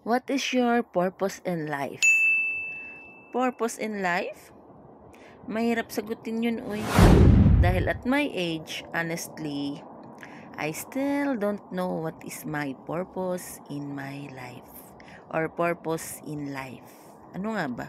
What is your purpose in life? Purpose in life? Mahirap sagutin yun, uy. Dahil at my age, honestly, I still don't know what is my purpose in my life. Or purpose in life. Ano nga ba?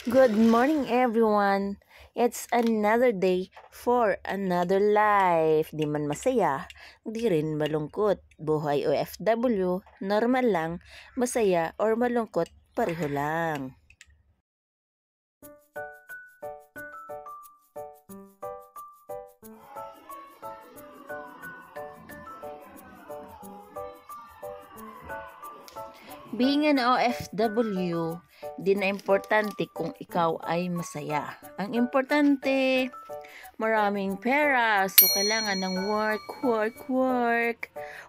Good morning, everyone. It's another day for another life. Di man masaya, di rin malungkot. Buhay OFW, normal lang, masaya or malungkot, pareho lang. Being an OFW, di na importante kung ikaw ay masaya. Ang importante, maraming pera. So, kailangan ng work.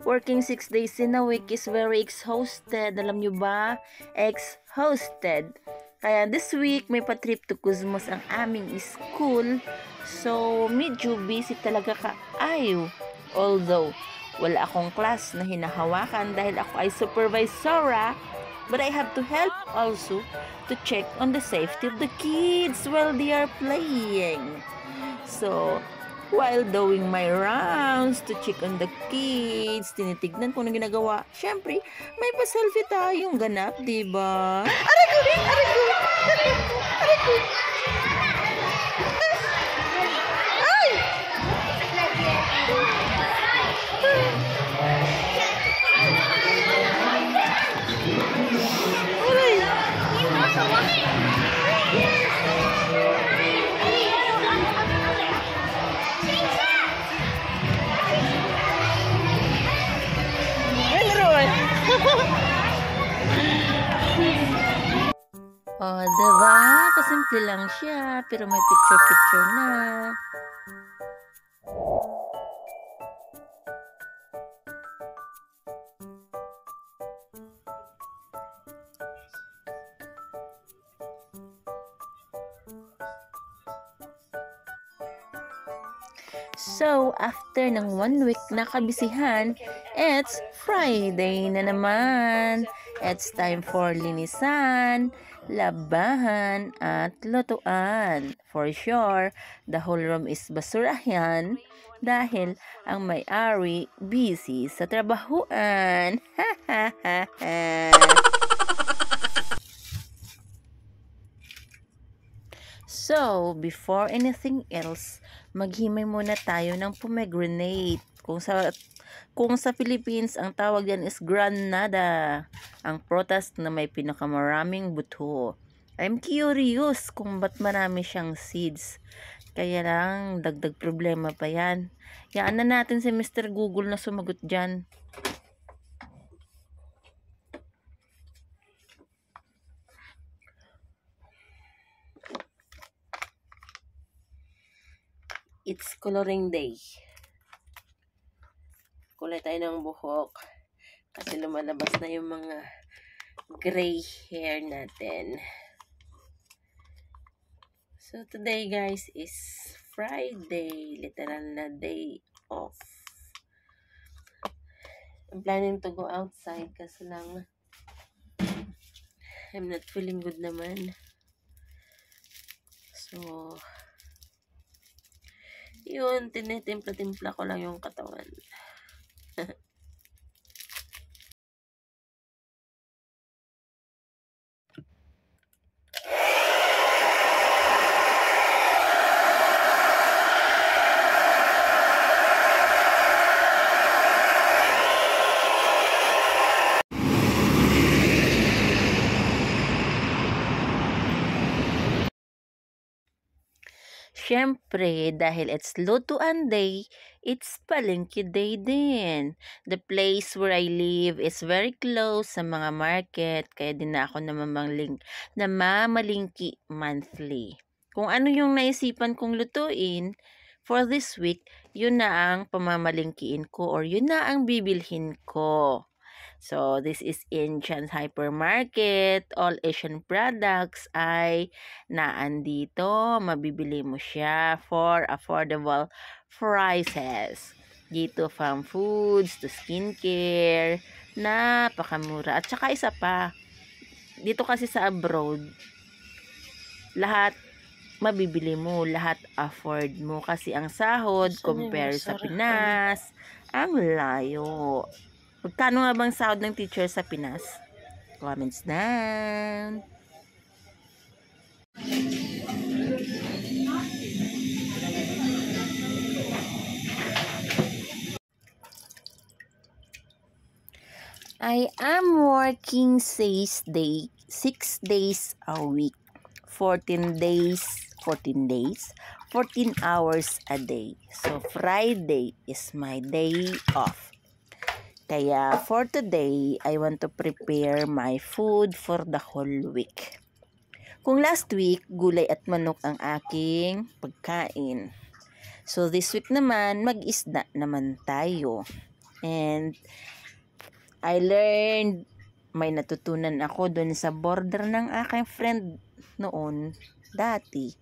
Working 6 days in a week is very exhausted. Alam nyo ba? Exhausted. Kaya this week, may pa-trip to Cosmos ang aming school. So, medyo busy talaga kaayo. Although, wala akong class na hinahawakan dahil ako ay supervisora, but I have to help also to check on the safety of the kids while they are playing. So, while doing my rounds to check on the kids, tinitignan ko na ginagawa. Syempre, may pa-selfie tayong ganap, diba? Aray ko! Oh, diba? Kasimple lang siya, pero may picture-picture na. So, after ng 1 week na kabisihan, it's Friday na naman. It's time for linisan, labahan, at lutuan. For sure, the whole room is basurahan dahil ang may-ari busy sa trabahuan. So, before anything else, maghimay muna tayo ng pomegranate. Kung sa Philippines, ang tawag diyan is granada, ang prutas na may pinakamaraming buto. I'm curious kung ba't marami siyang seeds. Kaya lang, dagdag problema pa yan. Yaan na natin si Mr. Google na sumagot dyan. It's coloring day. Kulay tayo ng buhok kasi lumalabas na yung mga gray hair natin. So today guys is Friday, literal na day off. I'm planning to go outside kasi lang I'm not feeling good naman. So yun, tinitimpla-timpla ko lang yung katawan. Siyempre, dahil it's lutuan day, it's palengke day din. The place where I live is very close sa mga market, kaya din na ako namamalingki monthly. Kung ano yung naisipan kong lutuin for this week, yun na ang pamamalingkiin ko or yun na ang bibilhin ko. So, this is Incheon Hypermarket. All Asian products ay naandito. Mabibili mo siya for affordable prices. Dito from foods to skincare. Napakamura. At saka isa pa, dito kasi sa abroad, lahat mabibili mo, lahat afford mo kasi ang sahod compare sa Pinas, ang layo. Magkano nga bang sahod ng teacher sa Pinas? Comments down. I am working 6 days a week. 14 hours a day. So, Friday is my day off. Kaya, for today, I want to prepare my food for the whole week. Kung last week, gulay at manok ang aking pagkain. So, this week naman, mag-isda naman tayo. And, I learned, may natutunan ako dun sa border ng aking friend noon, dati,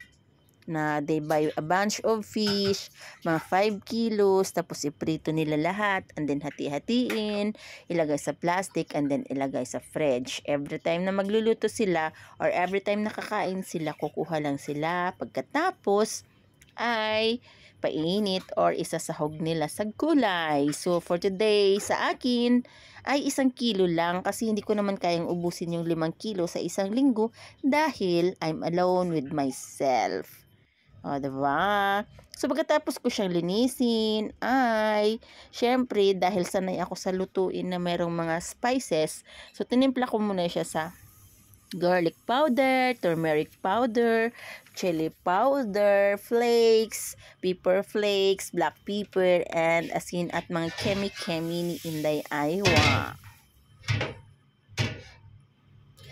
na they buy a bunch of fish, mga 5 kilos, tapos iprito nila lahat, and then hati-hatiin, ilagay sa plastic, and then ilagay sa fridge. Every time na magluluto sila, or every time nakakain sila, kukuha lang sila. Pagkatapos, ay painit or isasahog nila sa gulay. So, for today, sa akin, ay 1 kilo lang kasi hindi ko naman kayang ubusin yung 5 kilo sa isang linggo dahil I'm alone with myself. O, diba? So, pagkatapos ko siyang linisin, ay, syempre, dahil sanay ako sa lutuin na merong mga spices, so, tinimpla ko muna siya sa garlic powder, turmeric powder, chili powder, flakes, pepper flakes, black pepper, and asin at mga kemi-kemi ni Inday Aywa.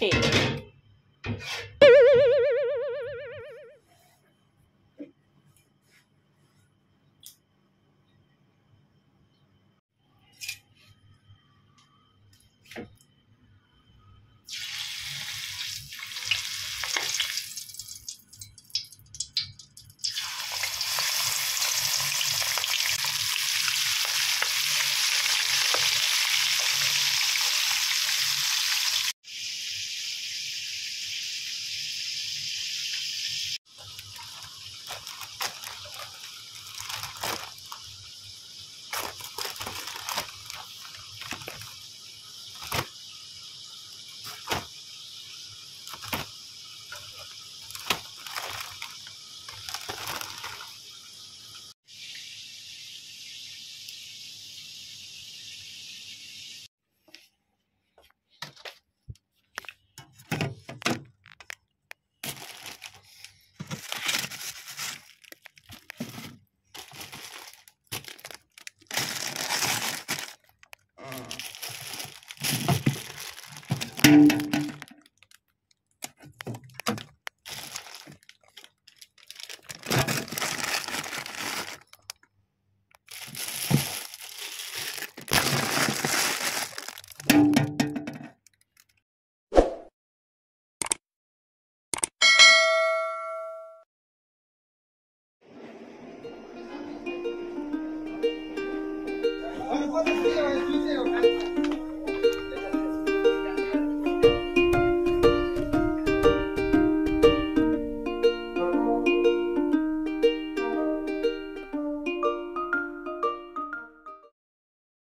Hey.